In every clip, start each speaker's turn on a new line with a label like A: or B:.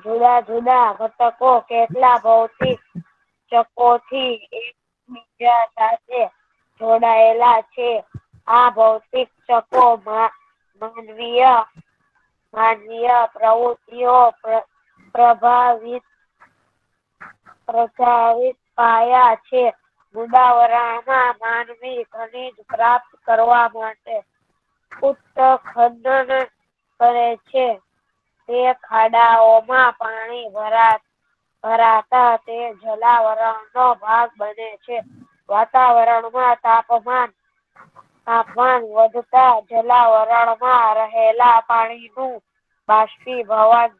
A: જુદા જુદા ઘટકો કેટલા ભૌતિક ચકોથી એકબીજા સાથે જોડાયેલા છે. આ ભૌતિક ચકો માનવીય પ્રવૃત્તિઓ પ્રભાવિત પાયા છે. વૃંદાવરણમાં માનવી ખનિજ પ્રાપ્ત કરવા માટે ઉત્ખનન કરે છે. તે ખાડાઓમાં પાણી ભરાતા તે જલાવરણનો ભાગ બને છે. વાતાવરણમાં તાપમાન વધતા જલાવરણમાં રહેલા પાણીનું બાષ્પીભવન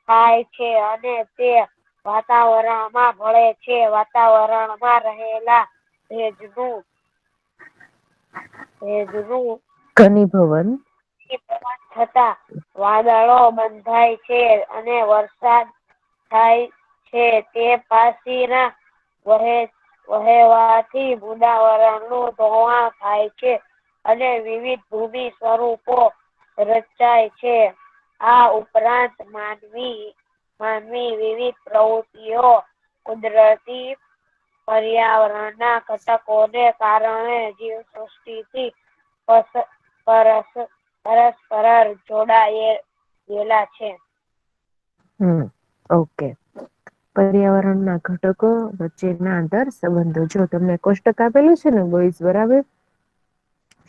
A: થાય છે અને તે વાતાવરણમાં ભળે છે. વાતાવરણમાં રહેલા ભેજનું
B: ઘનીભવન
A: થતા વાદળો બંધાય છે અને વરસાદ થાય છે. તે પાણીના વહેવાથી વૃંદાવરણનું ધોવાણ થાય છે અને વિવિધ ભૂમિ સ્વરૂપો રચાય છે. આ ઉપરાંત માનવી વિવિધ પ્રવૃત્તિઓ કુદરતી પર્યાવરણના ઘટકોને કારણે જીવસૃષ્ટિથી પરસ્પર જોડાયેલા છે.
B: ઓકે. પર્યાવરણના ઘટકો વચ્ચેના આંતર સંબંધો. જો તમને કોષ્ટક આપેલું છે ને બોઈસ, બરાબર,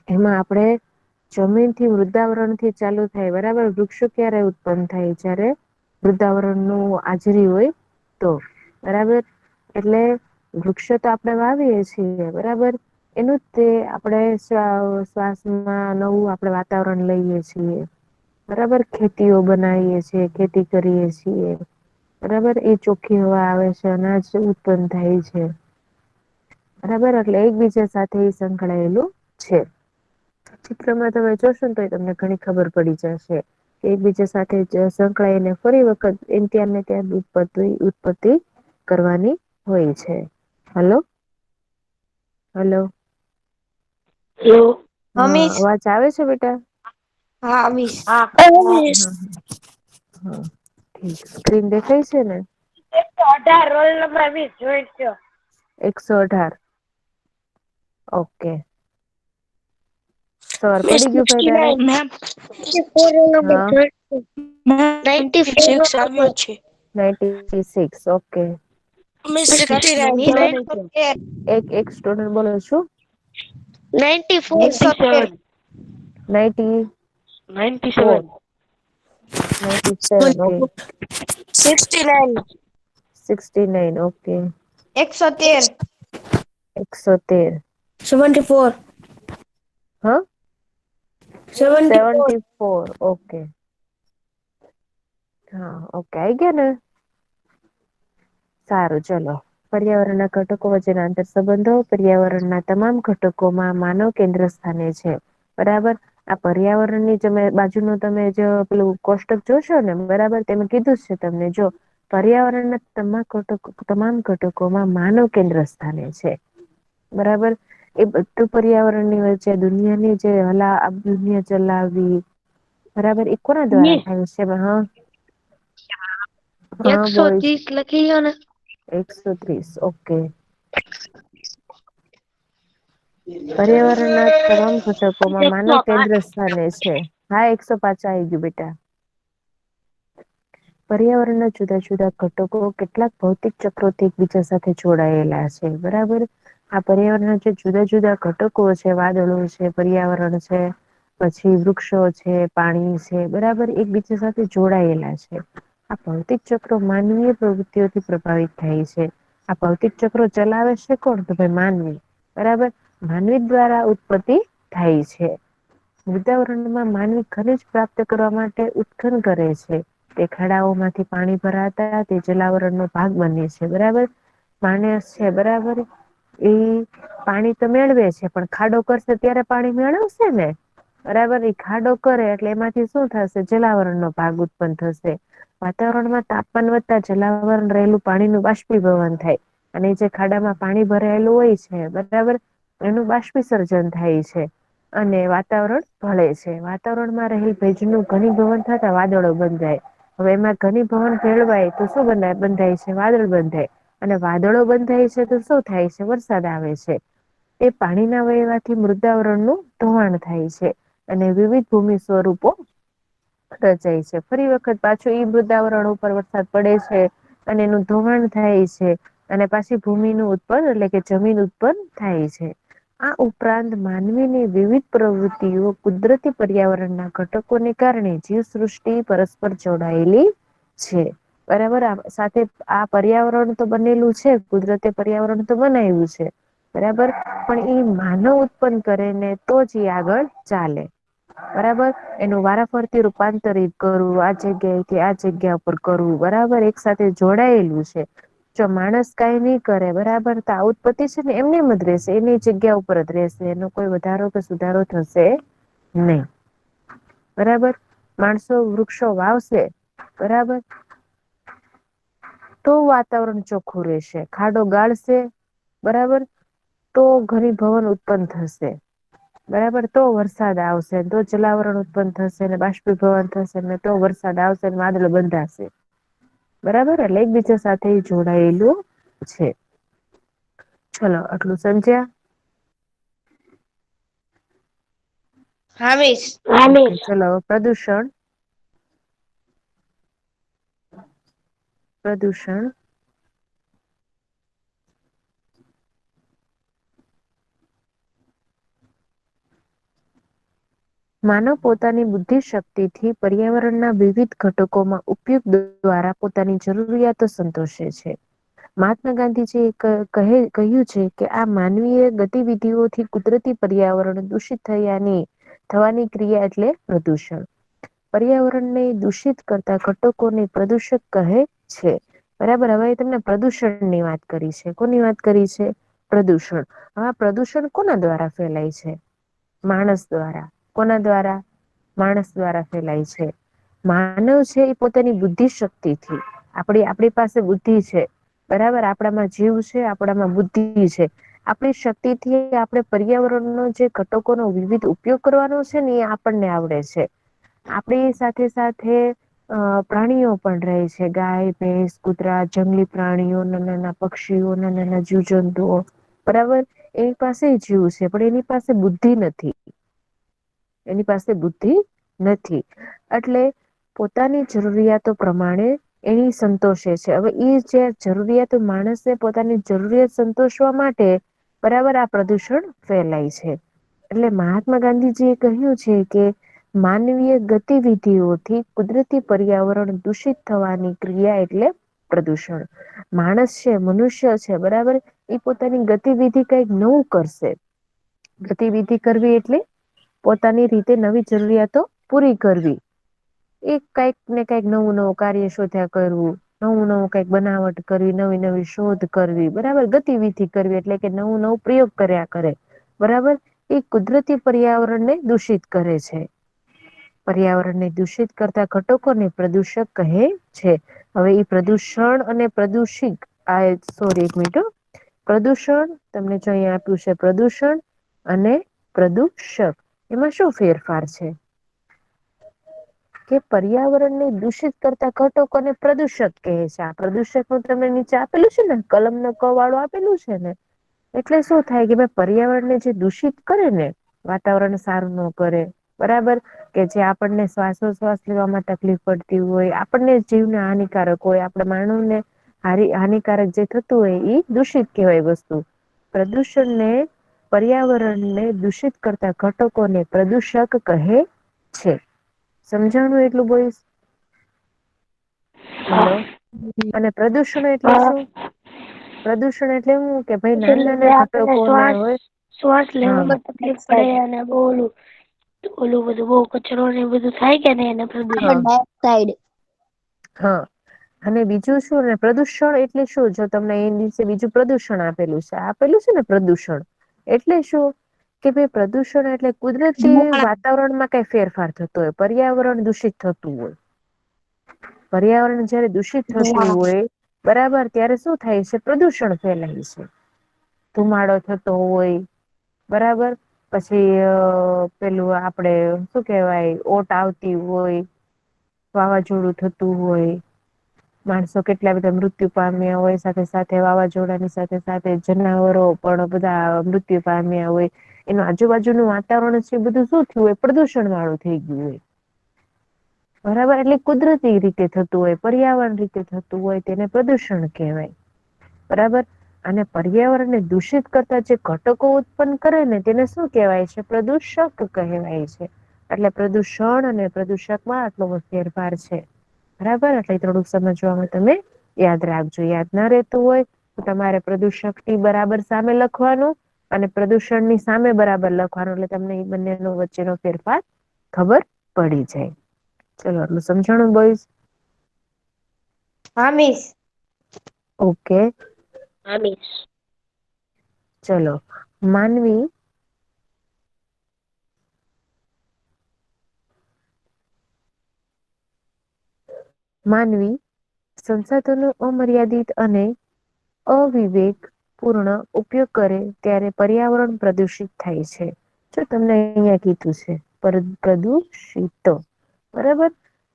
B: એમાં આપણે જમીનથી વૃંદાવરણથી ચાલુ થાય, બરાબર. વૃક્ષો ક્યારે ઉત્પન્ન થાય? જ્યારે વૃંદાવરણનું હાજરી હોય તો, બરાબર. એટલે વૃક્ષો તો આપણે વાવીએ છીએ, બરાબર. એનું જ તે આપણે શ્વાસમાં નવું આપણે વાતાવરણ લઈએ છીએ, બરાબર. ખેતીઓ બનાવીએ છીએ, ખેતી કરીએ છીએ, બરાબર. એ ચોખ્ખી હવા આવે છે, અનાજ ઉત્પન્ન થાય છે, બરાબર. એટલે એકબીજા સાથે સંકળાયેલું છે. ચિત્રમાં તમે જોશો ને તો તમને ઘણી ખબર પડી જશે. એકબીજા સાથે સંકળાઈને ફરી વખત ત્યારને ત્યાં ઉત્પત્તિ કરવાની હોય છે. હલો. હા, અવાજ આવે છે બેટા?
A: હા.
B: સ્ક્રીન દેખાય છે ને?
A: 118 રોલ નંબર 20 જોઈન્ટ થયો.
B: 118. ઓકે. સવાર પડી ગયું ભાઈ તારે? હા, 96. ઓકે. એક સ્ટુડન્ટ બોલો. શું?
A: 94.
B: 94. 97. ઓકે.
C: 69.
B: 69. ઓકે.
C: 113.
B: 113.
C: 74.
B: હા,
C: 74.
B: 74. ઓકે. હા, ઓકે. આઈ ગયા ને? સારું, ચલો. પર્યાવરણના ઘટકો વચ્ચેના આંતર સંબંધો. પર્યાવરણના તમામ ઘટકોમાં માનવ કેન્દ્ર સ્થાને છે, બરાબર. આ પર્યાવરણની બાજુનું તમે જો પેલું કોષ્ટક જોશો ને, બરાબર, તેમાં કીધું છે તમને, જો પર્યાવરણના તમામ ઘટકોમાં માનવ કેન્દ્ર સ્થાને છે, બરાબર. એ બધું પર્યાવરણની વચ્ચે દુનિયાની જે દુનિયા ચલાવવી, બરાબર, એ કોના દ્વારા થાય છે? હા, હા, બોલ.
C: 130 લખી લો ને.
B: 130. ઓકે. પર્યાવરણના તમામ ઘટકોમાં માનવ કેન્દ્ર સ્થાને છે. હા, 105 આવી ગયું બેટા. પર્યાવરણના જુદા જુદા ઘટકો કેટલાક ભૌતિક ચક્રોથી એકબીજા સાથે જોડાયેલા છે, બરાબર. આ પર્યાવરણના જે જુદા જુદા ઘટકો છે, વાદળો છે, પર્યાવરણ છે, પછી વૃક્ષો છે, પાણી છે, બરાબર, એકબીજા સાથે જોડાયેલા છે. આ ભૌતિક ચક્રો માનવીય પ્રવૃત્તિઓથી પ્રભાવિત થાય છે. આ ભૌતિક ચક્રો ચલાવે છે કોણ? તો ભાઈ માનવી, બરાબર. માનવી દ્વારા ઉત્પત્તિ થાય છે. વૃંદાવરણમાં માનવી ખનિજ પ્રાપ્ત કરવા માટે ઉત્ખનન કરે છે. તે ખાડાઓમાંથી પાણી ભરાતા તે જલાવરણનો ભાગ બને છે, બરાબર. માણસ છે, બરાબર, એ પાણી તો મેળવે છે, પણ ખાડો કરશે ત્યારે પાણી મેળવશે ને, બરાબર. એ ખાડો કરે એટલે એમાંથી શું થશે? જલાવરણનો ભાગ ઉત્પન્ન થશે. વાતાવરણમાં તાપમાન વધતા જલાવરણ રહેલું પાણીનું બાષ્પીભવન થાય અને જે ખાડામાં પાણી ભરાયેલું હોય છે, બરાબર, એનું બાષ્પીસર્જન થાય છે અને વાતાવરણ ભળે છે. વાતાવરણમાં રહેલ ભેજનું ઘનીભવન થતા વાદળો બંધાય. હવે એમાં ઘનીભવન ભેળવાય તો શું બંધાય છે? વાદળ બંધાય. અને વાદળો બંધાય છે તો શું થાય છે? વરસાદ આવે છે. એ પાણીના વહેવાથી મૃદાવરણનું ધોવાણ થાય છે અને વિવિધ ભૂમિ સ્વરૂપો રચાય છે. ફરી વખત પાછું ઈ મૃદાવરણ ઉપર વરસાદ પડે છે અને એનું ધોવાણ થાય છે અને પાછી ભૂમિનું ઉત્પન્ન એટલે કે જમીન ઉત્પન્ન થાય છે. આ ઉપરાંત માનવીની વિવિધ પ્રવૃત્તિઓ કુદરતી પર્યાવરણના ઘટકોને કારણે જીવસૃષ્ટિ પરસ્પર જોડાયેલી છે. બરાબર. સાથે આ પર્યાવરણ તો બનેલું છે, કુદરતી પર્યાવરણ તો બનાવ્યું છે. બરાબર. પણ એ માનવ ઉત્પન્ન કરે ને તો જ એ આગળ ચાલે. બરાબર. એનું વારાફરતી રૂપાંતરિત કરવું, આ જગ્યાએથી આ જગ્યા ઉપર કરવું. બરાબર. એક સાથે જોડાયેલું છે. જો માણસ કઈ નહી કરે બરાબર તો આ ઉત્પત્તિ છે ને એમને એમ જ રહેશે, એની જગ્યા ઉપર જ રહેશે. એનો કોઈ વધારો કે સુધારો થશે નહીં. બરાબર. માણસો વૃક્ષો વાવશે બરાબર તો વાતાવરણ ચોખ્ખું રહેશે. ખાડો ગાળશે બરાબર તો ઘનીભવન ઉત્પન્ન થશે. બરાબર. તો વરસાદ આવશે, તો જલાવરણ ઉત્પન્ન થશે ને બાષ્પીભવન થશે ને તો વરસાદ આવશે ને વાદળ બંધાશે. બરાબર. એટલે એકબીજા સાથે જોડાયેલું છે. ચલો આટલું સમજ્યા?
C: હા મિસ.
B: ઓકે. ચલો પ્રદૂષણ. પ્રદૂષણ માનવ પોતાની બુદ્ધિ શક્તિથી પર્યાવરણના વિવિધ ઘટકોમાં ઉપયોગ દ્વારા પોતાની જરૂરિયાતો સંતોષે છે. મહાત્મા ગાંધીજીએ કહ્યું છે કે આ માનવીય ગતિવિધિઓથી કુદરતી પર્યાવરણ દૂષિત થવાની ક્રિયા એટલે પ્રદૂષણ. પર્યાવરણને દૂષિત કરતા ઘટકોને પ્રદૂષક કહે છે. બરાબર. હવે તમને પ્રદૂષણની વાત કરી છે. કોની વાત કરી છે? પ્રદૂષણ. હવે પ્રદૂષણ કોના દ્વારા ફેલાય છે? માણસ દ્વારા. કોના દ્વારા? માણસ દ્વારા ફેલાય છે. માનવ છે એ પોતાની બુદ્ધિ શક્તિથી આપણી પાસે બુદ્ધિ છે. બરાબર. આપણામાં જીવ છે, આપણામાં બુદ્ધિ છે. આપણી શક્તિથી આપણે પર્યાવરણનો જે ઘટકોનો વિવિધ ઉપયોગ કરવાનો છે ને એ આપણને આવડે છે. આપણી સાથે સાથે પ્રાણીઓ પણ રહે છે. ગાય, ભેંસ, કૂતરા, જંગલી પ્રાણીઓ, નાના પક્ષીઓ, નાના જીવજંતુઓ. બરાબર. એની પાસે જીવ છે પણ એની પાસે બુદ્ધિ નથી. એની પાસે બુદ્ધિ નથી એટલે પોતાની જરૂરિયાતો પ્રમાણે એની સંતોષે છે. હવે એ જે જરૂરિયાતો માણસને પોતાની જરૂરિયાત સંતોષવા માટે બરાબર આ પ્રદૂષણ ફેલાય છે. એટલે મહાત્મા ગાંધીજી એ કહ્યું છે કે માનવીય ગતિવિધિઓથી કુદરતી પર્યાવરણ દૂષિત થવાની ક્રિયા એટલે પ્રદૂષણ. માણસ છે, મનુષ્ય છે બરાબર એ પોતાની ગતિવિધિ કઈક નવું કરશે. ગતિવિધિ કરવી એટલે પોતાની રીતે નવી જરૂરિયાતો પૂરી કરવી. એ કઈક ને કઈક નવું કાર્ય શોધ્યા કરવું. નવું કઈક બનાવટ કરવી, નવી શોધ કરવી. બરાબર. ગતિવિધિ કરવી એટલે કે નવું પ્રયોગ કર્યા કરે. બરાબર. એ કુદરતી પર્યાવરણને દૂષિત કરે છે. પર્યાવરણને દૂષિત કરતા ઘટકોને પ્રદૂષક કહે છે. હવે એ પ્રદૂષણ અને પ્રદુષિત એક મિનિટ. પ્રદૂષણ તમને જો અહીંયા આપ્યું છે પ્રદૂષણ અને પ્રદૂષક. એમાં શું ફેરફાર છે? કે પર્યાવરણને દૂષિત કરતા ઘટકોને પ્રદૂષક કહે છે. આ પ્રદૂષક નું તમે નીચે આપેલું છે ને કલમ ન ક વાળું આપેલું છે ને એટલે શું થાય કે ભાઈ પર્યાવરણને જે દૂષિત કરે ને વાતાવરણ સારું ન કરે. બરાબર. કે જે આપણને શ્વાસોશ્વાસ લેવામાં તકલીફ પડતી હોય, આપણને જીવને હાનિકારક હોય, આપણા માનવને હાનિકારક જે થતું હોય એ દૂષિત કહેવાય વસ્તુ. પ્રદૂષણને પર્યાવરણને દૂષિત કરતા ઘટકોને પ્રદૂષક કહે છે. સમજાણું એટલું બોલીશ? હલો. અને પ્રદૂષણ એટલે શું? પ્રદૂષણ એટલે હું કે ભાઈ નાના નાના
A: આપણને
B: ઘટકોને હોય.
A: શ્વાસ
B: હા
A: લેવામાં તકલીફ પડે અને ઓલું બધું બહુ કચરો ને બધું થાય કે ને એને
B: હા
A: પ્રદૂષણ.
C: ડાયોક્સાઇડ.
B: હા. અને બીજું શું ને પ્રદૂષણ એટલે શું? જો તમને એ દિવસે બીજું પ્રદૂષણ આપેલું છે. આપેલું છે ને પ્રદૂષણ એટલે શું? કે ભાઈ પ્રદૂષણ એટલે કુદરતી વાતાવરણમાં કઈ ફેરફાર થતો હોય, પર્યાવરણ દૂષિત થતું હોય. પર્યાવરણ જયારે દૂષિત થતું હોય બરાબર ત્યારે શું થાય છે? પ્રદૂષણ ફેલાય છે. ધુમાડો થતો હોય. બરાબર. પછી પેલું આપડે શું કેવાય ઓટ આવતી હોય. વાવાઝોડું થતું હોય, માણસો કેટલા બધા મૃત્યુ પામ્યા હોય, સાથે સાથે વાવાઝોડાની સાથે સાથે જનાવરો પણ બધા મૃત્યુ પામ્યા હોય, એનું આજુબાજુનું વાતાવરણ છે બધું શું થયું હોય, પ્રદૂષણ વાળું થઈ ગયું હોય. બરાબર, એટલે કુદરતી રીતે થતું હોય, પર્યાવરણ રીતે થતું હોય તેને પ્રદૂષણ કહેવાય. બરાબર, અને પર્યાવરણને દૂષિત કરતા જે ઘટકો ઉત્પન્ન કરે ને તેને શું કહેવાય છે? પ્રદૂષક કહેવાય છે. એટલે પ્રદૂષણ અને પ્રદુષકમાં આટલો ફેરફાર છે. બરાબર, એટલે થોડુંક સમજવામાં તમે યાદ રાખજો. યાદ ના રહેતું હોય તો તમારે પ્રદૂષક ની બરાબર સામે લખવાનું અને પ્રદૂષણની સામે બરાબર લખવાનું, એટલે તમને એ બંનેનો વચ્ચેનો ફેરફાર ખબર પડી જાય. ચલો, આટલું સમજાણું બોયઝ?
C: હા મિસ.
B: ઓકે.
A: હા મિસ.
B: ચલો, માનવી સંસાધનો અમર્યાદિત અને અવિવેક પૂર્ણ ઉપયોગ કરે ત્યારે પર્યાવરણ પ્રદુષિત થાય છે. જો તમને અહિયાં કીધું છે પ્રદુષિત, બરાબર.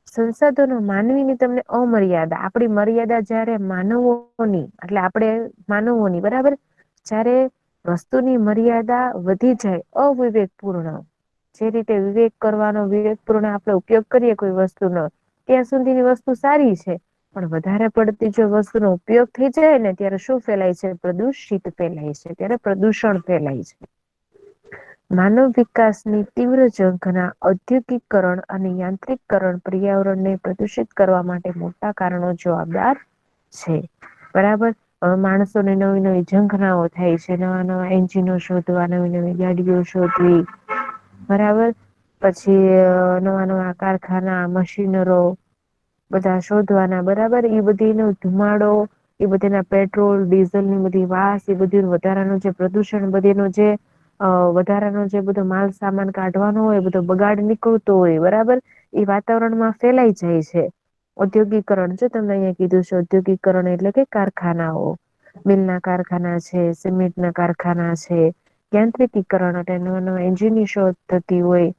B: સંસાધનો માનવીની તમને અમર્યાદા, આપણી મર્યાદા જયારે માનવોની એટલે આપણે માનવોની, બરાબર, જયારે વસ્તુની મર્યાદા વધી જાય, અવિવેક પૂર્ણ, જે રીતે વિવેક કરવાનો, વિવેક પૂર્ણ આપણે ઉપયોગ કરીએ કોઈ વસ્તુનો, ત્યાં સુધીની વસ્તુ સારી છે. પણ વધારે પડતી જો વસ્તુનો ઉપયોગ થઈ જાય ને ત્યારે શું ફેલાય છે? પ્રદુષિત ફેલાય છે, ત્યારે પ્રદૂષણ ફેલાય છે. માનવ વિકાસની તીવ્ર ઝંખના ઔદ્યોગિકરણ અને યાંત્રિકરણ પર્યાવરણને પ્રદુષિત કરવા માટે મોટા કારણો જવાબદાર છે. બરાબર. માણસોને નવી નવી ઝંખનાઓ થાય છે, નવા નવા એન્જિનો શોધવા, નવી નવી ગાડીઓ શોધવી, બરાબર. પછી નવા નવા કારખાના, મશીનરો બધા શોધવાના, બરાબર. એ બધીનો ધુમાડો, એ બધીના પેટ્રોલ ડીઝલ ની બધી વાસ, એ બધી વધારાનું જે પ્રદૂષણ, બધીનું જે વધારાનો જે બધો માલ સામાન કાઢવાનો હોય, બધો બગાડ નીકળતો હોય, બરાબર, એ વાતાવરણમાં ફેલાઈ જાય છે. ઔદ્યોગિકરણ, જો તમને અહીંયા કીધું છે ઔદ્યોગિકરણ એટલે કે કારખાનાઓ, મિલના કારખાના છે, સિમેન્ટ ના કારખાના છે, યાંત્રિકીકરણ એટલે નવા નવા એન્જિનની શોધ થતી હોય,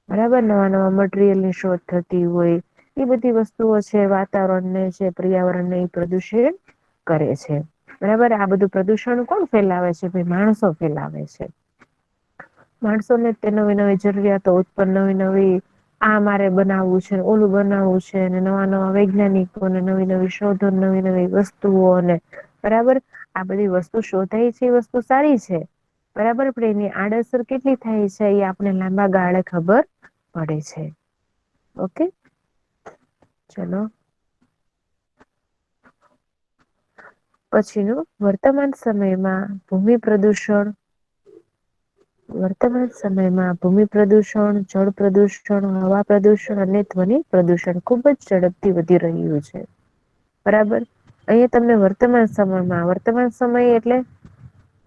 B: બરાબર, નવા નવા મટીરિયલ ની શોધ થતી હોય, એ બધી વસ્તુઓ છે વાતાવરણને છે, પર્યાવરણને પ્રદૂષિત કરે છે. બરાબર. આ બધું પ્રદૂષણ કોણ ફેલાવે છે? ભાઈ માણસો ફેલાવે છે. માણસોને તે નવી નવી જરૂરિયાતો ઉત્પન્ન, નવી નવી આ મારે બનાવવું છે, ઓલું બનાવવું છે, અને નવા નવા વૈજ્ઞાનિકોને નવી નવી શોધો, નવી નવી વસ્તુઓ, અને બરાબર, આ બધી વસ્તુ શોધાય છે એ વસ્તુ સારી છે, બરાબર, પણ એની આડઅસર કેટલી થાય છે એ આપણે લાંબા ગાળે ખબર પડે છે. ઓકે, ચલો. પછીનું, વર્તમાન સમયમાં ભૂમિ પ્રદૂષણ, વર્તમાન સમયમાં ભૂમિ પ્રદૂષણ, જળ પ્રદૂષણ, હવા પ્રદૂષણ અને ધ્વનિ પ્રદૂષણ ખુબ જ ઝડપથી વધી રહ્યું છે. બરાબર. અહીંયા તમને વર્તમાન સમયમાં, વર્તમાન સમય એટલે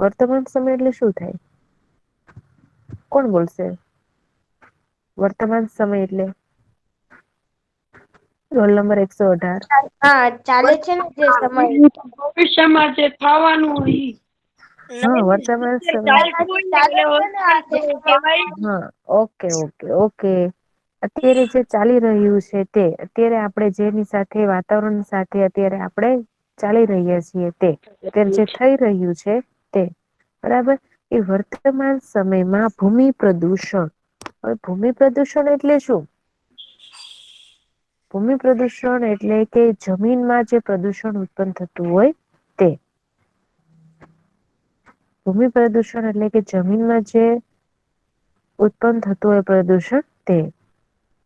B: વર્તમાન સમય એટલે શું થાય? કોણ બોલશે? વર્તમાન સમય એટલે રોલ નંબર 118.
C: હા, ચાલે છે ને જે સમય.
A: ભવિષ્યમાં જે થવાનું હોય ઈ.
B: હા, વર્તમાન સમય.
A: ચાલતું હોય ને
C: ચાલે
A: એને
C: છે ને આ જે
A: વર્તમાન કહેવાય.
B: હા, ઓકે ઓકે ઓકે. અત્યારે જે ચાલી રહ્યું છે તે, અત્યારે આપણે જેની સાથે વાતાવરણ સાથે અત્યારે આપણે ચાલી રહ્યા છીએ તે, અત્યારે જે થઈ રહ્યું છે તે, બરાબર. એ વર્તમાન સમયમાં ભૂમિ પ્રદૂષણ. હવે ભૂમિ પ્રદૂષણ એટલે શું? ભૂમિ પ્રદૂષણ એટલે કે જમીનમાં જે પ્રદૂષણ ઉત્પન્ન થતું હોય તે. ભૂમિ પ્રદૂષણ એટલે કે જમીનમાં જે ઉત્પન્ન થતું હોય પ્રદૂષણ તે,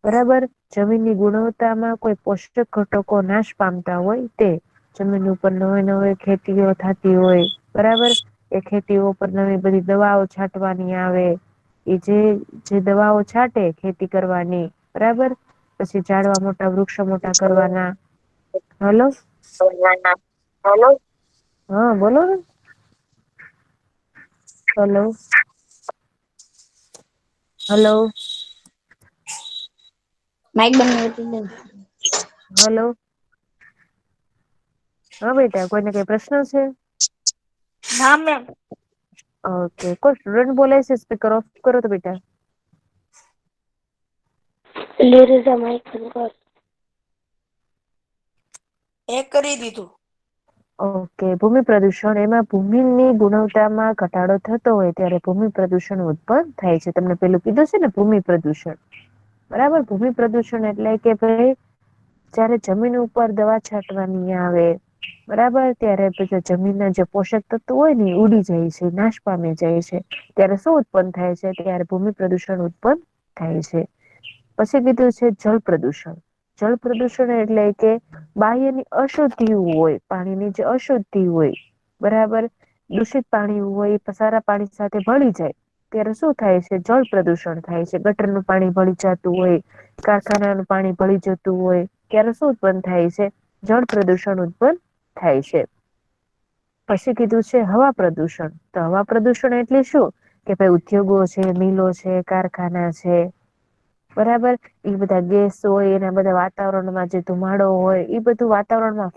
B: બરાબર. જમીનની ગુણવત્તામાં કોઈ પોષક ઘટકો નાશ પામતા હોય તે. જમીન ઉપર નવી નવી ખેતીઓ થતી હોય, બરાબર. એ ખેતીઓ પર નવી બધી દવાઓ છાંટવાની આવે. એ જે દવાઓ છાંટે ખેતી કરવાની, બરાબર. પછી ઝાડવા મોટા, વૃક્ષો મોટા કરવાના. હલો.
C: હલો.
B: હા, બોલો ને. હલો. હલો.
C: માઈક બંધ.
B: હલો. હા બેટા, કોઈને કઈ પ્રશ્ન છે?
A: ના મેમ.
B: ઓકે, કોઈ સ્ટુડન્ટ બોલે છે? સ્પીકર ઓફ કરો તો બેટા.
A: લેરીઝા માઈક બંધ કર. એ કરી દીધું.
B: ઓકે, ભૂમિ પ્રદૂષણ. એમાં ભૂમિની ગુણવત્તામાં ઘટાડો થતો હોય ત્યારે ભૂમિ પ્રદૂષણ ઉત્પન્ન થાય છે. તમને પેલું કીધું છે ને ભૂમિ પ્રદૂષણ, બરાબર. ભૂમિ પ્રદૂષણ એટલે કે ભાઈ જયારે જમીન ઉપર દવા છાંટવાની આવે, બરાબર, ત્યારે પછી જમીનના જે પોષક તત્વો હોય ને ઉડી જાય છે, નાશ પામી જાય છે. ત્યારે શું ઉત્પન્ન થાય છે? ત્યારે ભૂમિ પ્રદૂષણ ઉત્પન્ન થાય છે. પછી કીધું છે જળ પ્રદૂષણ. જળ પ્રદૂષણ એટલે કે બાહ્યની અશુદ્ધિ હોય, પાણીની જે અશુદ્ધિ હોય, બરાબર, દૂષિત પાણી હોય એ સારા પાણી સાથે ભળી જાય ત્યારે શું થાય છે? જળ પ્રદૂષણ થાય છે. ગટરનું પાણી ભળી જતું હોય, કારખાનાનું પાણી ભળી જતું હોય ત્યારે શું ઉત્પન્ન થાય છે? જળ પ્રદૂષણ ઉત્પન્ન થાય છે. પછી કીધું છે હવા પ્રદૂષણ. તો હવા પ્રદૂષણ એટલે શું? કે ભાઈ ઉદ્યોગો છે, મિલો છે, કારખાના છે, બરાબર, એ બધા ગેસ હોય એના બધા વાતાવરણમાં જે ધુમાડો હોય એ બધું વાતાવરણમાં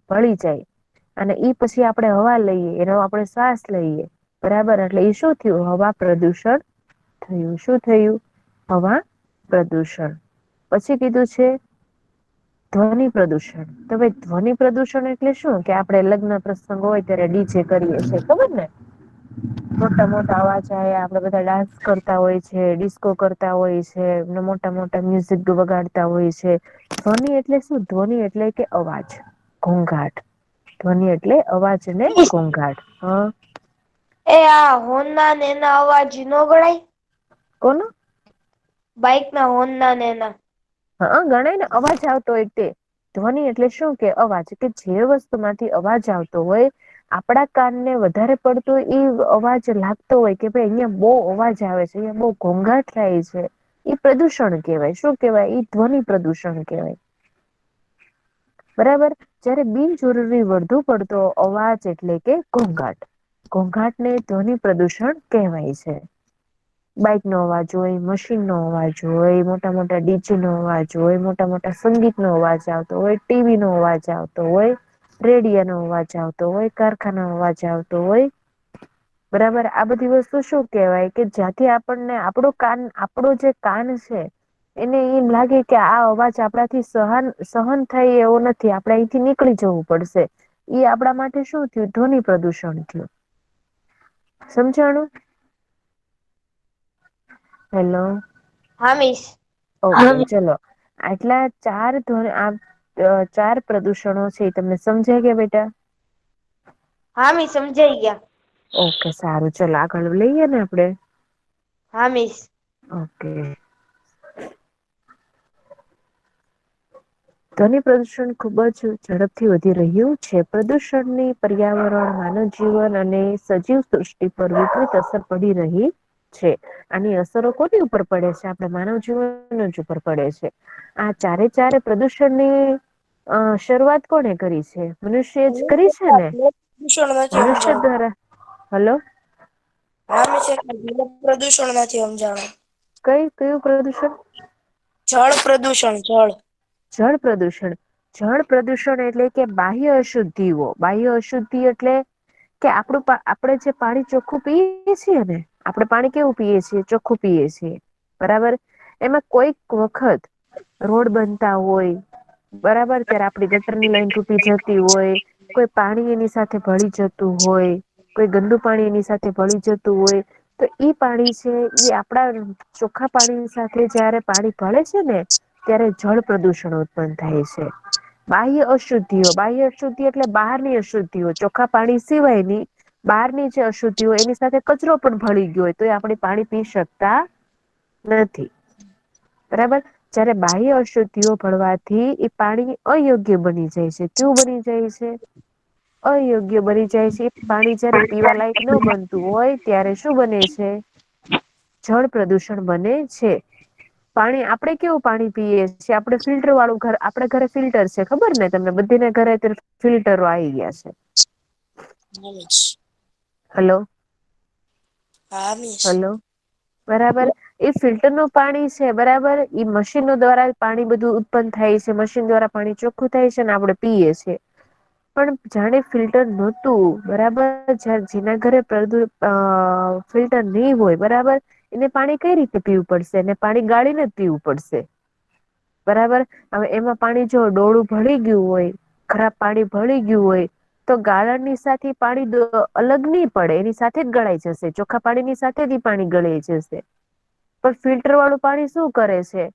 B: ભળી જાય અને ઈ પછી આપણે હવા લઈએ, એનો આપણે શ્વાસ લઈએ, બરાબર, એટલે એ શું થયું? હવા પ્રદૂષણ થયું. શું થયું? હવા પ્રદૂષણ. પછી કીધું છે ધ્વનિ પ્રદૂષણ. તો ભાઈ ધ્વનિ પ્રદૂષણ એટલે શું? કે આપણે લગ્ન પ્રસંગ હોય ત્યારે ડીજે કરીએ છીએ, ખબર ને, મોટા મોટા અવાજ આવે, આપણે બધા ડાન્સ કરતા હોય છે, ડિસ્કો કરતા હોય છે, મોટા મોટા મ્યુઝિક વગાડતા હોય છે. ધ્વનિ એટલે શું? ધ્વનિ એટલે કે અવાજ, ઘોંઘાટ. ધ્વનિ એટલે અવાજ ને ઘોંઘાટ. હા,
C: એ આ હોર્નના ને એના અવાજ નો ગણાય?
B: કોનું?
C: બાઈકના હોર્નના ને એના.
B: હા, ગણાય ને. અવાજ આવતો હોય તે ધ્વનિ એટલે શું? કે અવાજ, કે જે વસ્તુમાંથી અવાજ આવતો હોય, આપણા કાનને વધારે પડતો એ અવાજ લાગતો હોય કે ભાઈ અહિયાં બહુ અવાજ આવે છે, અહિયાં બહુ ઘોંઘાટ થાય છે, એ પ્રદૂષણ કહેવાય. શું કહેવાય? એ ધ્વનિ પ્રદૂષણ કહેવાય. બરાબર. જ્યારે બિનજરૂરી વધુ પડતો અવાજ એટલે કે ઘોંઘાટ. ઘોંઘાટને ધ્વનિ પ્રદૂષણ કહેવાય છે. બાઈકનો અવાજ હોય, મશીનનો અવાજ હોય, મોટા મોટા ડીજેનો અવાજ હોય, મોટા મોટા સંગીતનો અવાજ આવતો હોય, ટીવીનો અવાજ આવતો હોય, રેડિયોનો અવાજ આવતો હોય, કારખાનાનો અવાજ આવતો હોય, બરાબર. આ બધી વસ્તુ શું કહેવાય? કે જ્યાંથી આપણને આપણો જે કાન છે એને એમ લાગે કે આ અવાજ આપણાથી સહન થાય એવો નથી, આપણે અહીંથી નીકળી જવું પડશે, એ આપણા માટે શું થયું? ધ્વનિ પ્રદૂષણ થયું. સમજાણું? હેલો.
C: હા મિસ.
B: ઓકે, ચલો. આટલા ચાર પ્રદૂષણો છે એ તમને સમજાઈ ગયા બેટા?
C: હા મિસ, સમજાઈ ગયા.
B: ઓકે, સારું. ચલો આગળ લઈએ ને આપણે.
C: હા મિસ.
B: ઓકે. ધ્વનિ પ્રદૂષણ ખૂબ જ ઝડપથી વધી રહ્યું છે. પ્રદૂષણની પર્યાવરણ, માનવ જીવન અને સજીવ સૃષ્ટિ પર વિપરીત અસર પડી રહી છે. આની અસરો કોની ઉપર પડે છે? આપણે માનવ જીવન જ ઉપર પડે છે. આ ચારે પ્રદૂષણની શરૂઆત કોણે કરી છે? મનુષ્ય જ કરી છે ને?
A: પ્રદૂષણ નથી
B: મનુષ્ય
A: સમજાણું.
B: દ્વારા. હલો.
A: હા મિસ, પ્રદૂષણ નથી સમજાણું.
B: કયું પ્રદૂષણ?
A: જળ પ્રદૂષણ, જળ.
B: જળ પ્રદૂષણ. જળ પ્રદૂષણ એટલે કે બાહ્ય અશુદ્ધિઓ. બાહ્ય અશુદ્ધિ એટલે કે આપણે જે પાણી ચોખ્ખું પીએ છીએ ને, આપણે પાણી કેવું પીએ છીએ? ચોખ્ખું પીએ છીએ, બરાબર. એમાં કોઈક વખત રોડ બનતા હોય, બરાબર, ત્યારે આપણી ગટરની લાઈન તૂટી જતી હોય, કોઈ પાણી એની સાથે ભળી જતું હોય, કોઈ ગંદુ પાણી એની સાથે ભળી જતું હોય, તો ઈ પાણી છે એ આપણા ચોખ્ખા પાણી સાથે જયારે પાણી ભળે છે ને ત્યારે જળ પ્રદૂષણ ઉત્પન્ન થાય છે. બાહ્ય અશુદ્ધિઓ એટલે બહારની અશુદ્ધિઓ, ચોખ્ખા પાણી સિવાયની બહારની જે અશુદ્ધિ હોય એની સાથે કચરો પણ ભળી ગયો હોય તો એ આપણે પાણી પી શકતા નથી, બરાબર. જ્યારે બાહ્ય અશુદ્ધિઓ ભળવાથી એ પાણી અયોગ્ય બની જાય છે. કેવું બની જાય છે? અયોગ્ય બની જાય છે. પાણી જયારે પીવા લાયક ન બનતું હોય ત્યારે શું બને છે? જળ પ્રદૂષણ બને છે. પાણી આપણે કેવું પાણી પીએ છીએ? આપણે ફિલ્ટર વાળું આપણે ઘરે ફિલ્ટર છે, ખબર ને તમને? બધીને ઘરે ફિલ્ટરો આવી ગયા છે.
A: હા મિસ.
B: હલો.
A: હા મિસ.
B: હલો, બરાબર. એ ફિલ્ટરનું પાણી છે, બરાબર. એ મશીનો દ્વારા પાણી બધું ઉત્પન્ન થાય છે. મશીન દ્વારા પાણી ચોખ્ખું થાય છે ને આપણે પીએ છીએ. પણ જાણે ફિલ્ટર નહોતું, બરાબર, જેના ઘરે ફિલ્ટર નહીં હોય, બરાબર, એને પાણી કઈ રીતે પીવું પડશે? એને પાણી ગાળીને જ પીવું પડશે, બરાબર. હવે એમાં પાણી જો ડોળું ભળી ગયું હોય ખરાબ પાણી ભળી ગયું હોય તો ગાળણની સાથે પાણી અલગ નહીં પડે, એની સાથે જ ગળાઈ જશે. ચોખ્ખા પાણીની સાથે જ પાણી ગળી જશે. પણ ફિલ્ટર વાળું પાણી શું કરે છે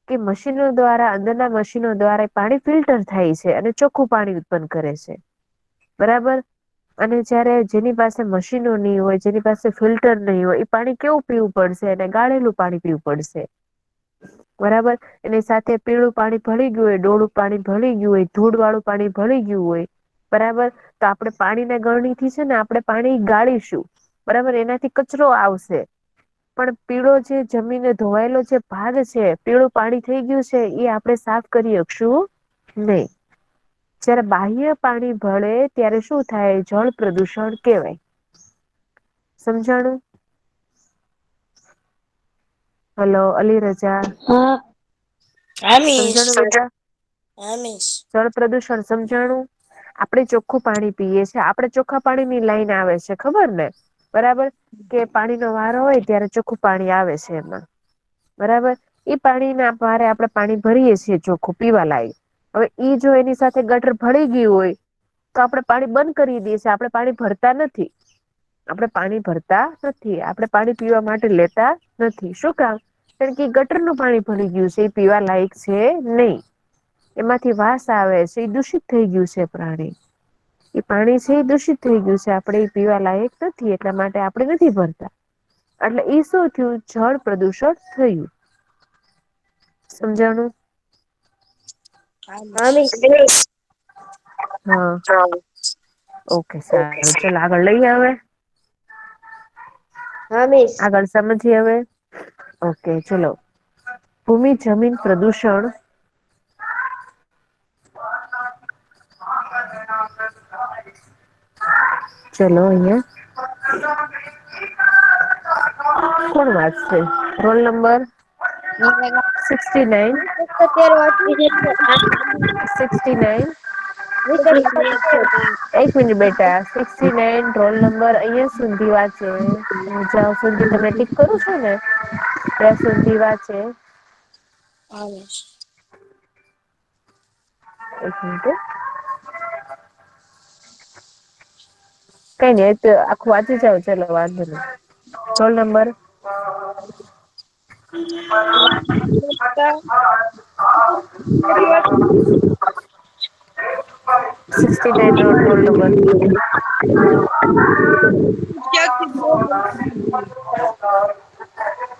B: કે મશીનો દ્વારા, અંદરના મશીનો દ્વારા પાણી ફિલ્ટર થાય છે અને ચોખ્ખું પાણી ઉત્પન્ન કરે છે. બરાબર? અને જયારે જેની પાસે મશીનો નહીં હોય, જેની પાસે ફિલ્ટર નહીં હોય, એ પાણી કેવું પીવું પડશે? એને ગાળેલું પાણી પીવું પડશે. બરાબર? એની સાથે પીળું પાણી ભળી ગયું હોય, ડોળું પાણી ભળી ગયું હોય, ધૂળ વાળું પાણી ભળી ગયું હોય, બરાબર? તો આપણે પાણીના ગળણીથી છે ને આપણે પાણી ગાળીશું. બરાબર? એનાથી કચરો આવશે. પણ પીળો જે જમીને ધોવાયેલો જે ભાગ છે, પીળું પાણી થઈ ગયું છે, એ આપણે સાફ કરી શકશું નહીં. જ્યારે બાહ્ય પાણી ભળે ત્યારે શું થાય? જળ પ્રદૂષણ કહેવાય. સમજાણું? હલો, અલી રજા.
A: હા.
B: સમજાણું બેટા? જળ પ્રદૂષણ સમજાણું? આપણે ચોખ્ખું પાણી પીએ છીએ. આપણે ચોખ્ખા પાણીની લાઈન આવે છે, ખબર ને? બરાબર? કે પાણીનો વારો હોય ત્યારે ચોખ્ખું પાણી આવે છે એમાં. બરાબર? ઈ પાણીના ભારે આપણે પાણી ભરીએ છીએ ચોખ્ખું પીવા લાયક. હવે ઈ જો એની સાથે ગટર ભળી ગયું હોય તો આપણે પાણી બંધ કરી દઈએ છીએ. આપણે પાણી ભરતા નથી. આપણે પાણી ભરતા નથી. આપણે પાણી પીવા માટે લેતા નથી. શું કામ? કારણ કે ગટરનું પાણી ભળી ગયું છે, એ પીવા લાયક છે નહીં. એમાંથી વાસ આવે છે, એ દૂષિત થઈ ગયું છે પાણી. એ પાણી છે એ દૂષિત થઈ ગયું છે. આપણે એ પીવા લાયક નથી, એટલા માટે આપણે નથી ભરતા. એટલે ઈ શું થયું? જળ પ્રદૂષણ થયું. સમજાણું? હા. ઓકે, સારું. ચલો આગળ લઈએ હવે.
C: હા મિસ.
B: આગળ સમજીએ હવે. ઓકે, ચલો. ભૂમિ જમીન પ્રદૂષણ ચલો અહીંયા કોણ વાંચશે? Roll number 69. 69. એક મિનિટ બેટા. 69 રોલ નંબર અહીંયા સુધી વાંચે. જ્યાં સુધી તમે ટીક કરો છો ને ત્યાં સુધી વાંચે. એક મિનિટ. કઈ નઈ, આખું વાંચી જાવ. ચલો વાંધો નહીં. Roll number 69 roll number.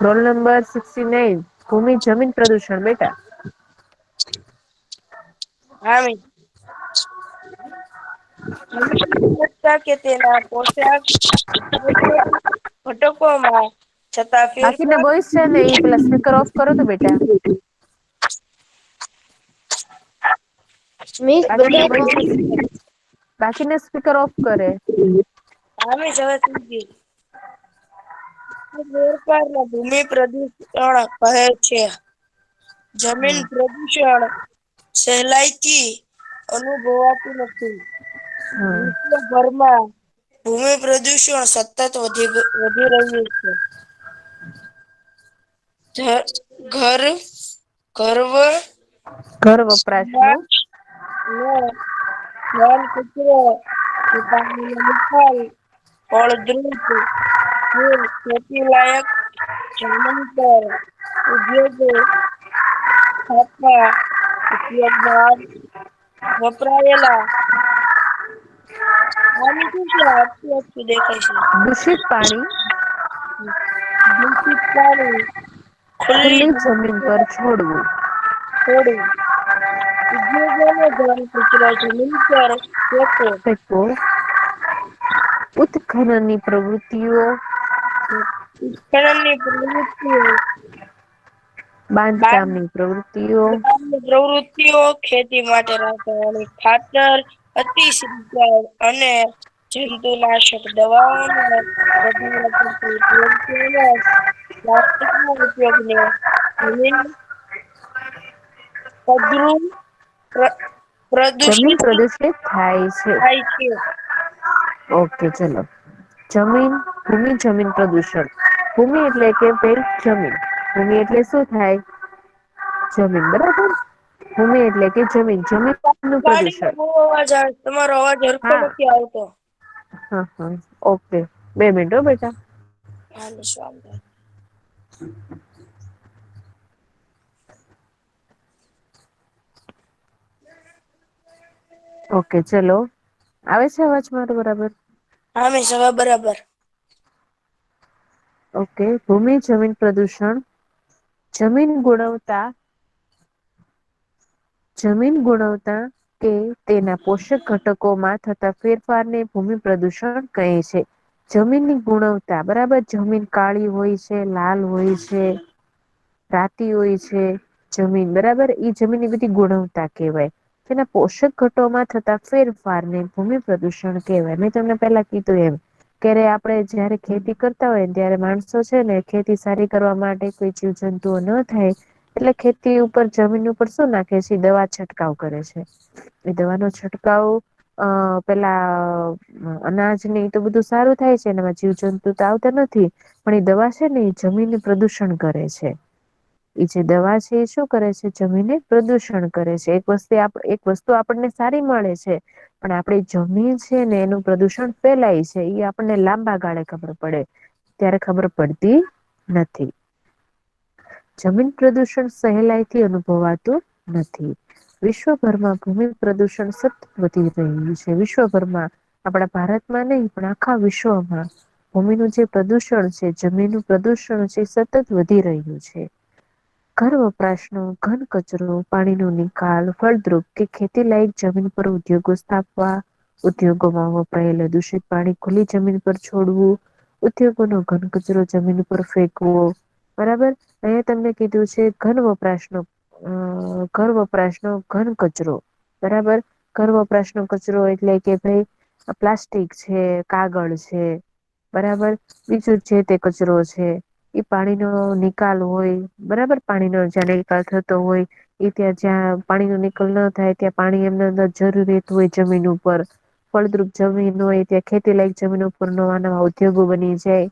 B: Roll number 69 ભૂમિ જમીન પ્રદૂષણ બેટા.
D: કે તેના પોશાક ઘટકોમાં છતાં
B: બાકીના
D: ફેરફાર
B: બોઈસ છે ને એ પેલા સ્પીકર ઓફ કરો તો બેટા.
C: મિસ
B: બાકીના સ્પીકર ઓફ કરે.
D: ફેરફારને ભૂમિ પ્રદૂષણ કહે છે. જમીન પ્રદૂષણ સહેલાઈથી અનુભવાતું નથી. વિશ્વભરમાં ભૂમિ પ્રદૂષણ સતત વધી રહ્યું છે.
B: ઘર વપરાશનું
D: ઘન કચરો, પાણીનો નિકાલ, ફળદ્રુપ ખેતી લાયક જમીન ઉદ્યોગો ઉપયોગમાં વપરાયેલા દેખાય છે.
B: દૂષિત પાણી
D: દૂષિત પાણી ખુલ્લી
B: જમીન પર છોડવું.
D: ઉદ્યોગોનો ઘન કચરો જમીન પર ફેંકવો.
B: ઉત્ખનનની પ્રવૃત્તિઓ
D: ઉત્ખનનની પ્રવૃત્તિઓ
B: બાંધકામની પ્રવૃત્તિઓ
D: ખેતી માટે રાસાયણિક ખાતર, અતિસિંચાઈ અને જંતુનાશક દવાઓનો વધારે પડતો ઉપયોગ પ્લાસ્ટિકના ઉપયોગને જમીન
B: જમીન
D: પ્રદૂષિત
B: પ્રદૂષિત થાય છે. ઓકે ચલો. ભૂમિ જમીન પ્રદૂષણ. ભૂમિ એટલે કે જમીન. ભૂમિ એટલે શું થાય? જમીન. બરાબર. ભૂમિ એટલે કે જમીન, જમીનનું
D: ગાડીનો
B: પ્રદૂષણ.
D: બહુ અવાજ આવે છે. તમારો અવાજ હરખો
B: હા
D: નથી આવતો.
B: હા, ઓકે 2 મિનિટ હો બેટા. ઓકે ચલો, આવે છે અવાજ મારો બરાબર?
D: હા મિસ, હવે બરાબર.
B: ઓકે, ભૂમિ જમીન પ્રદૂષણ, જમીન ગુણવત્તા, જમીન ગુણવત્તા કે તેના પોષક ઘટકોમાં થતા ફેરફારને ભૂમિ પ્રદૂષણ કહે છે. જમીનની ગુણવત્તા, બરાબર, જમીન કાળી હોય છે, લાલ હોય છે, રાતી હોય છે, જમીન બરાબર, એ જમીનની બધી ગુણવત્તા કહેવાય. તેના પોષક ઘટોમાં થતા ફેરફારને ભૂમિ પ્રદૂષણ કહેવાય. મેં તમને પેલા કીધું એમ. ક્યારે આપણે જયારે ખેતી કરતા હોય ને ત્યારે માણસો છે ને ખેતી સારી કરવા માટે કોઈ જીવજંતુઓ ન થાય એટલે ખેતી ઉપર જમીન ઉપર શું નાખે છે? દવા છંટકાવ કરે છે. એ દવાનો છંટકાવ પેલા અનાજ ને એ તો બધું સારું થાય છે, એમાં જીવજંતુ તો આવતા નથી. પણ એ દવા છે ને એ જમીનને પ્રદૂષણ કરે છે. એ જે દવા છે એ શું કરે છે? જમીનને પ્રદૂષણ કરે છે. એક વસ્તુ આપણને સારી મળે છે. પણ આપડી જમીન છે ને એનું પ્રદૂષણ ફેલાય છે, એ આપણને લાંબા ગાળે ખબર પડે. ત્યારે ખબર પડતી નથી. જમીન પ્રદૂષણ સહેલાઈથી અનુભવાતું નથી. વિશ્વભરમાં ભૂમિ પ્રદૂષણ સતત વધી રહ્યું છે. વિશ્વભરમાં, આપણા ભારતમાં નહીં પણ આખા વિશ્વમાં ભૂમિનું જે પ્રદૂષણ છે, જમીનનું પ્રદૂષણ છે, સતત વધી રહ્યું છે. ઘર વપરાશનો ઘન કચરો, પાણીનો નિકાલ, ફળદ્રુપ કે ખેતી લાયક જમીન પર ઉદ્યોગો સ્થાપવા, ઉદ્યોગોમાં વપરાયેલા દૂષિત પાણી ખુલ્લી જમીન પર છોડવું, ઉદ્યોગોનો ઘન કચરો જમીન ઉપર ફેંકવો, બરાબર. અહીંયા તમને કીધું છે ઘર વપરાશનો ઘન કચરો, બરાબર. ઘર વપરાશનો કચરો એટલે કે ભાઈ પ્લાસ્ટિક છે, કાગળ છે, બરાબર. બીજું જે તે કચરો છે એ પાણીનો નિકાલ હોય, બરાબર. પાણીનો જ્યાં નિકાલ થતો હોય એ ત્યાં જ્યાં પાણીનો નિકાલ ન થાય ત્યાં પાણી એમને અંદર જરૂરિયાત હોય જમીન ઉપર. ફળદ્રુપ જમીન હોય ત્યાં ખેતી લાયક જમીન ઉપર નવા નવા ઉદ્યોગો બની જાય,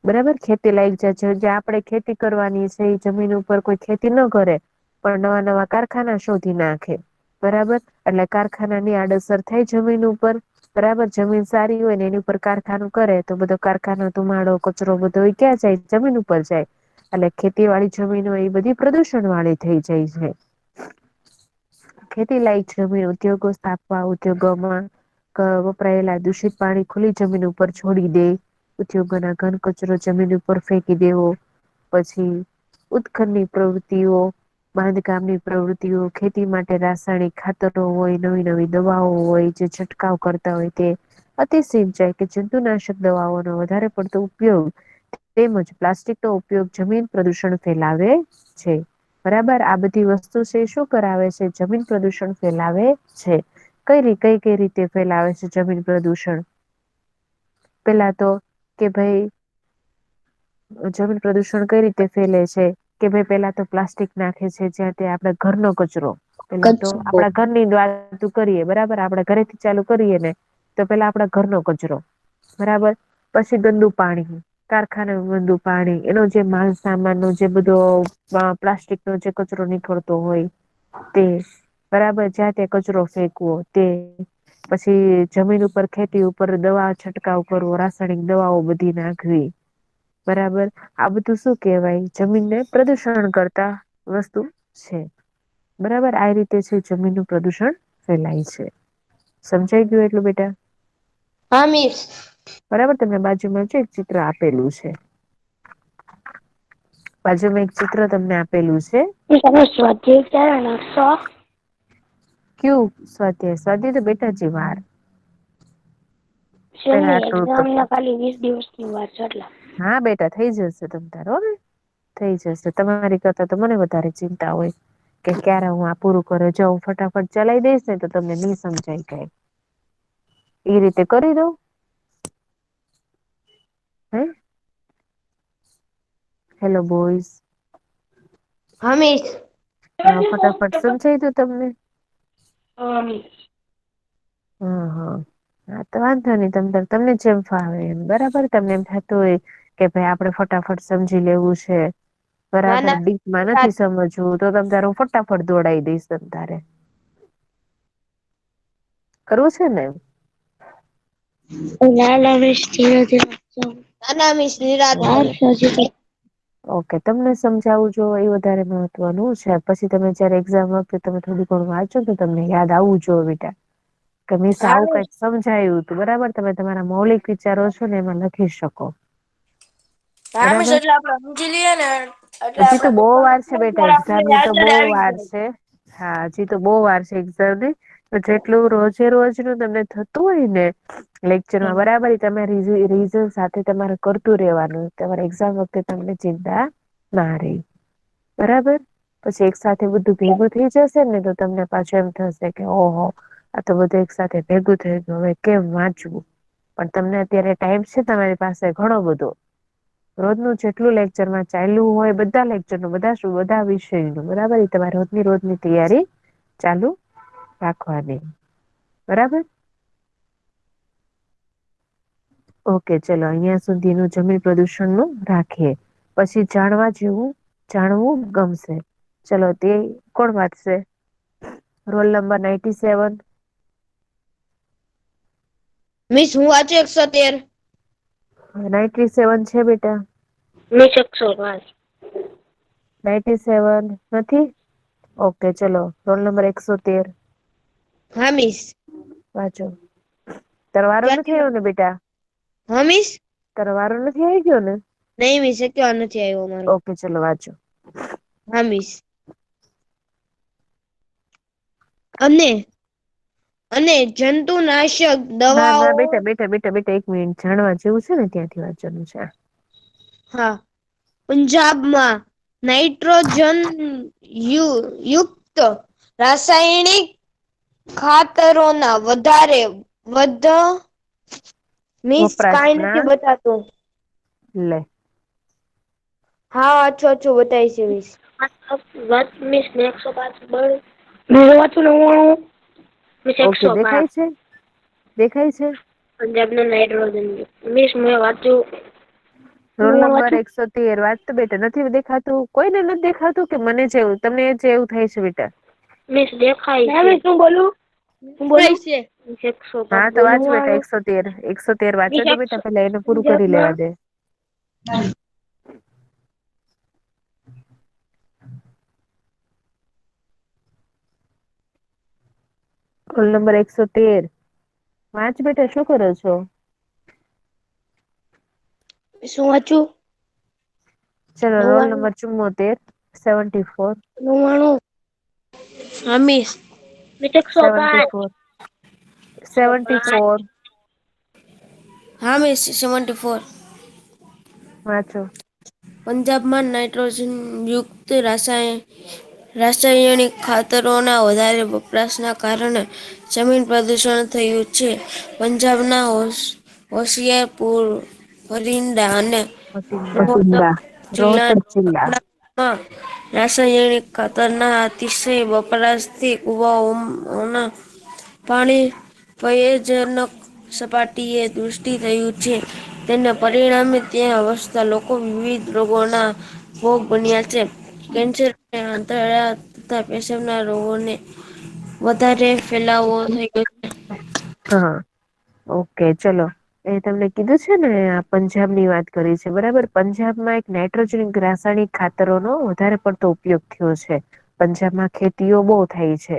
B: બરાબર. ખેતી લાયક જ્યાં આપણે ખેતી કરવાની છે એ જમીન ઉપર કોઈ ખેતી ન કરે પણ નવા નવા કારખાના શોધી નાખે, બરાબર. એટલે કારખાનાની આડઅસર થાય જમીન ઉપર, બરાબર. જમીન સારી હોય ને એની ઉપર કારખાનું કરે તો બધો કારખાનો ધુમાડો કચરો બધો ક્યાં જાય? જમીન ઉપર જાય. એટલે ખેતી વાળી જમીન હોય એ બધી પ્રદૂષણ વાળી થઈ જાય છે. ખેતી લાયક જમીન ઉદ્યોગો સ્થાપવા, ઉદ્યોગોમાં વપરાયેલા દૂષિત પાણી ખુલ્લી જમીન ઉપર છોડી દે, ઉદ્યોગોના ઘન કચરો જમીન ઉપર ફેંકી દેવો, પછી ઉત્ખનની પ્રવૃત્તિઓ, બાંધકામની પ્રવૃત્તિઓ, ખેતી માટે રાસાયણિક ખાતરો હોય, નવી નવી દવાઓ હોય, જે છંટકાવ કરતા હોય તે, અતિ સિંચાઈ કે જંતુનાશક દવાઓનો વધારે પડતો ઉપયોગ, તેમજ પ્લાસ્ટિકનો ઉપયોગ જમીન પ્રદૂષણ ફેલાવે છે, બરાબર. આ બધી વસ્તુ છે શું કરાવે છે? જમીન પ્રદૂષણ ફેલાવે છે. કઈ કઈ રીતે ફેલાવે છે જમીન પ્રદૂષણ? પેલા તો કે ભાઈ જમીન પ્રદૂષણ કઈ રીતે ફેલે છે કે ભાઈ પેલા તો પ્લાસ્ટિક નાખે છે જ્યાં ત્યાં આપડા ઘરનો કચરો, પેલા તો
C: કચરો
B: આપડા ઘરની વાત કરીએ, બરાબર. આપડે ઘરેથી ચાલુ કરીએ ને તો પેલા આપડા ઘરનો કચરો, બરાબર. પછી ગંદુ પાણી, કારખાનાનું ગંદુ પાણી, એનો જે માલ સામાનનો જે બધો પ્લાસ્ટિકનો જે કચરો નીકળતો હોય તે, બરાબર. જ્યાં ત્યાં કચરો ફેંકવો તે, પછી જમીન ઉપર ખેતી ઉપર દવા છંટકાવ કરવો, રાસાયણિક દવાઓ બધી નાખવી, બરાબર. આ બધું શું કેહેવાય? જમીનને પ્રદૂષણ કરતા વસ્તુ છે, બરાબર. આ રીતે છે જમીનનું પ્રદૂષણ ફેલાય છે. સમજાઈ ગયું એટલું બેટા?
C: હા મિસ.
B: બરાબર. તમને બાજુમાં જો એક ચિત્ર આપેલું છે, બાજુમાં એક ચિત્ર તમને આપેલું છે.
A: તમે સ્વાધ્યાય ક્યારે લખશો?
B: કયું સ્વાધ્યાય? સ્વાધ્યાય તો બેટા હજી વાર. પેલા
A: શેની
B: આટલું તો,
A: એક્ઝામ ને ખાલી 20 દિવસની વાર છે એટલે.
B: હા બેટા થઈ જશે તમ તારે, હો ને થઈ જશે. તમારી કરતા તો મને વધારે ચિંતા હોય કે ક્યારે હું આ પૂરું કરે. જો હું ફટાફટ ચલાવી દઈશ ને તો તમને નહી સમજાય કાંઈ. એ રીતે કરી દઉં? હે હેલો બોಯ್સ.
C: હા મિસ.
B: હા ફટાફટ સમજાઈ દઉં તમને?
A: હા મિસ.
B: હા તો વાંધો નહી. તમને જેમ ફાવે એમ, બરાબર. તમને એમ થતું હોય કે ભાઈ આપડે ફટાફટ સમજી લેવું છે બરાબર
C: ના
B: ડીપમાં નથી સમજવું તો તમ તારે હું ફટાફટ દોડાઈ દઈશ તમ તારે. કરવું છે ને?
A: ના મિસ ધીરે ધીરે સમજાવું.
C: નાના મિસ નિરાતે.
B: ઓકે તમને સમજાવું જો એ વધારે મહત્વનું છે. પછી તમે જયારે એક્ઝામ વખતે તમે થોડું ઘણું વાંચો તો તમને યાદ આવવું જોઈએ બેટા. કે મિસ આવું કઈક સમજાયું હતું બરાબર. તમે તમારા મૌલિક વિચારો છો ને એમાં લખી શકો.
C: હા મિસ
B: બરાબર
C: એટલે આપડે સમજી લઈએ ને એટલે
B: હજી તો
C: આપડે
B: બહુ વાર છે બેટા
C: પેપર
B: એક્ઝામ
C: આપણને
B: ની તો
C: યાદ
B: બહુ
C: આવી
B: વાર
C: જાય.
B: છે. હા હજી તો બહુ વાર છે એક્ઝામ ની. તો જેટલું રોજે રોજ નું તમને થતું હોય ને લેક્ચરમાં બરાબર તમે રિઝન સાથે તમારે કરતું રેવાનું. તમારે એક્ઝામ વખતે તમને ચિંતા ના રે બરાબર. પછી એક સાથે બધું ભેગું થઈ જશે ને તો તમને પાછું એમ થશે કે ઓહો આ તો બધું એક સાથે ભેગું થઈ ગયું હવે કેમ વાંચવું. પણ તમને અત્યારે ટાઈમ છે તમારી પાસે ઘણો બધો. રોજનું જેટલું લેક્ચરમાં ચાલ્યું હોય બધા લેક્ચરનું બધા વિષયનું બરાબર તમારે રોજની તૈયારી ચાલુ રાખવાની બરાબર. ઓકે ચલો અહિયાં સુધીનું જમીન પ્રદૂષણ નું રાખીએ. પછી જાણવું ગમશે. ચલો તે કોણ વાંચશે? Roll number 97.
C: મિસ હું વાંચું 113.
B: 97 છે બેટા.
A: મિસ 105.
B: 97 નથી? ઓકે ચલો રોલ નંબર 113.
C: હા મિસ.
B: વાંચો. તારો વારો નથી આવ્યો ને બેટા?
C: હા મિસ.
B: તારો વારો નથી આવી ગયો ને?
C: નહી મિસ એકે નથી આવ્યો મારો.
B: ઓકે ચલો વાંચો.
C: હા મિસ. અને જંતુનાશક
B: ના
C: દવાઓ
B: બેટા એક મિનિટ જાણવા જેવું છે ને ત્યાંથી વાંચવાનું છે.
C: હા પંજાબમાં નાઈટ્રોજન યુક્ત રાસાયણિક ખાતરોના મિસ કાઈ
B: વપરાશના
C: નથી બતાતું.
B: લે.
C: હા વાંચું બતાવીશ મિસ.
A: મિસ ને 105 બળ મેં વાંચું 99. Miss
B: okay
A: 105.
B: દેખાય છે.
A: પંજાબના નાઇટ્રોજન મિસ મેં વાંચ્યું.
B: રોલ નંબર 113 વાંચતો બેટા નથી દેખાતું કોઈને નથી દેખાતું કે મને તમને એવું થાય છે બેટા.
A: મિસ દેખાય છે. શું બોલું?
C: દેખાય છે.
A: 105
B: હા તો વાંચ બેટા
A: બોલવાનું.
B: 113 વાંચવા
A: મિસ
B: દે બેટા પેલા એને પૂરું કરી લેવા દે. રોલ નંબર 113 વાંચ બેટા શું કરો છો?
A: શું વાંચું?
B: ચલો રોલ
A: 99.
B: નંબર 74 74.
A: 99. હા મિસ. મિસ 105.
B: 74
A: 105.
B: 74.
C: હા મિસ 74.
B: વાંચો.
C: પંજાબમાં નાઇટ્રોજન યુક્ત રાસાયણિક ખાતરોના વધારે વપરાશના કારણે જમીન પ્રદૂષણ થયું છે. પંજાબના હોશિયારપુર, ભરિંદા અને
B: રોહતક જિલ્લા
C: રાસાયણિક ખાતરના અતિશય વપરાશથી કુવાઓના પાણી ભયજનક સપાટીએ દૃષ્ટિ થયું છે. તેના પરિણામે ત્યાં વસતા લોકો વિવિધ રોગોના ભોગ બન્યા છે. કેન્સર આંતરડા તથા પેશબના રોગોને વધારે ફેલાવો થઈ ગયો છે.
B: હા ઓકે ચલો. એ તમને કીધું છે ને આ પંજાબ ની વાત કરી છે બરાબર પંજાબમાં એક નાઇટ્રોજન રાસાયણિક ખાતરોનો વધારે પડતો ઉપયોગ થયો છે. પંજાબમાં ખેતીઓ બહુ થાય છે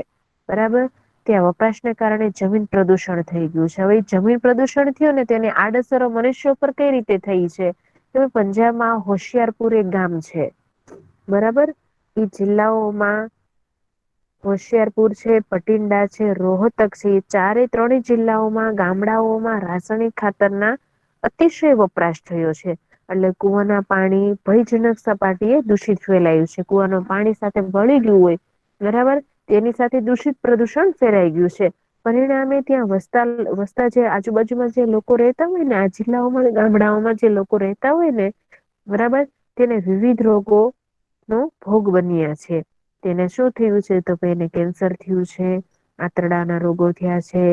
B: બરાબર. ત્યાં વપરાશને કારણે જમીન પ્રદૂષણ થઈ ગયું છે. હવે જમીન પ્રદૂષણ થયું ને તેની આડઅસરો મનુષ્યો પર કઈ રીતે થઈ છે. તો પંજાબમાં હોશિયારપુર એક ગામ છે. બરાબર ઈ જિલ્લાઓમાં હોશિયારપુર છે, ભટિંડા છે, રોહતક છે ચારે ત્રણેય જિલ્લાઓમાં ગામડાઓમાં રાસાયણિક ખાતરના અતિશય વપરાશ થયો છે. એટલે કુવાના પાણી ભયજનક સપાટી એ દૂષિત ફેલાયું છે. કુવાનું પાણી સાથે ભળી ગયું હોય બરાબર તેની સાથે દૂષિત પ્રદુષણ ફેરાઈ ગયું છે. પરિણામે ત્યાં વસતા જે આજુબાજુમાં જે લોકો રહેતા હોય ને આ જિલ્લાઓમાં ગામડાઓમાં જે લોકો રહેતા હોય ને બરાબર તેને વિવિધ રોગો નો ભોગ બન્યા છે. તેને શું થયું છે તો એને કેન્સર થયું છે, આંતરડાના રોગો થયા છે,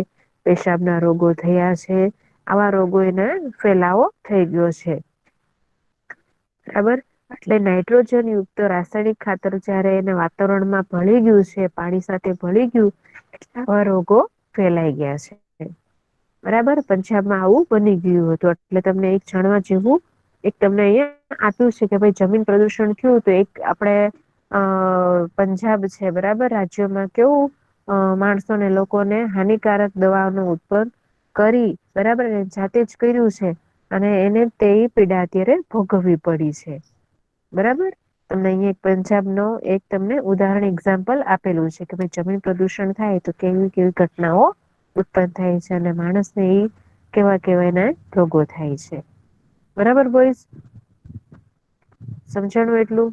B: પેશાબ ના રોગો થયા છે. આવા રોગો એને ફેલાવો થઈ ગયો છે. બરાબર એટલે નાઇટ્રોજન યુક્ત રાસાયણિક ખાતર જ્યારે એને વાતાવરણમાં ભળી ગયું છે, પાણી સાથે ભળી ગયું, આવા રોગો ફેલાઈ ગયા છે. બરાબર, પંજાબમાં આવું બની ગયું હતું. એટલે તમને એક જાણવા જેવું એક તમને અહીંયા આપ્યું છે કે ભાઈ જમીન પ્રદૂષણ થયું તો એક આપણે પંજાબ છે બરાબર, રાજ્યમાં કેવું માણસોને લોકોને હાનિકારક દવાનો ઉત્પન્ન કરી બરાબર, જાતે જ કર્યું છે અને એને તે પીડા અત્યારે ભોગવવી પડી છે. બરાબર, તમને અહીંયા એક પંજાબનો એક તમને ઉદાહરણ એક્ઝામ્પલ આપેલું છે કે ભાઈ જમીન પ્રદૂષણ થાય તો કેવી કેવી ઘટનાઓ ઉત્પન્ન થાય છે અને માણસને એ કેવા કેવા એના રોગો થાય છે. બરાબર બોઈસ, સમજાણું એટલું?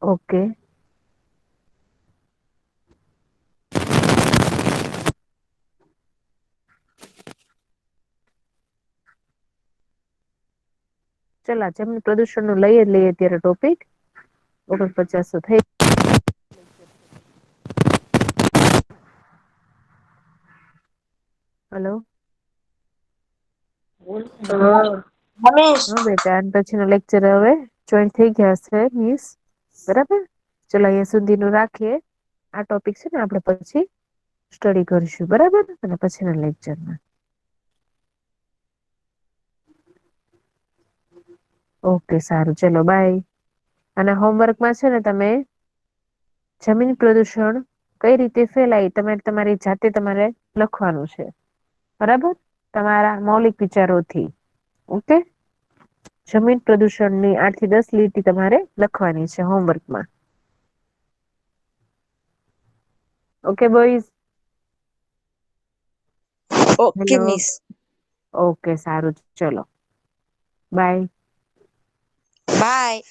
B: ઓકે. ચલો જમીન પ્રદૂષણ નું લઈએ અત્યારે ટોપિક. 49 થઈ. હેલો.
D: મનીષ
B: હા બેટા, આને પછીનો લેક્ચર હવે જોઈન થઈ ગયા છે મિસ. બરાબર, ચલો અહીંયા સુધીનું રાખીએ. આ ટોપિક છે ને આપણે પછી સ્ટડી કરીશું બરાબર, અને પછીના લેક્ચરમાં. ઓકે સારું, ચલો બાય. અને હોમવર્કમાં છે ને તમે જમીન પ્રદૂષણ કઈ રીતે ફેલાય તમારી જાતે તમારે લખવાનું છે. બરાબર, તમારા મૌલિક વિચારોથી. ઓકે. જમીન પ્રદૂષણની 8 થી 10 લીટી તમારે લખવાની છે હોમવર્કમાં. Okay boys.
D: Okay
B: hello.
D: Miss.
B: Okay સારું, ચલો બાય.
D: બાય.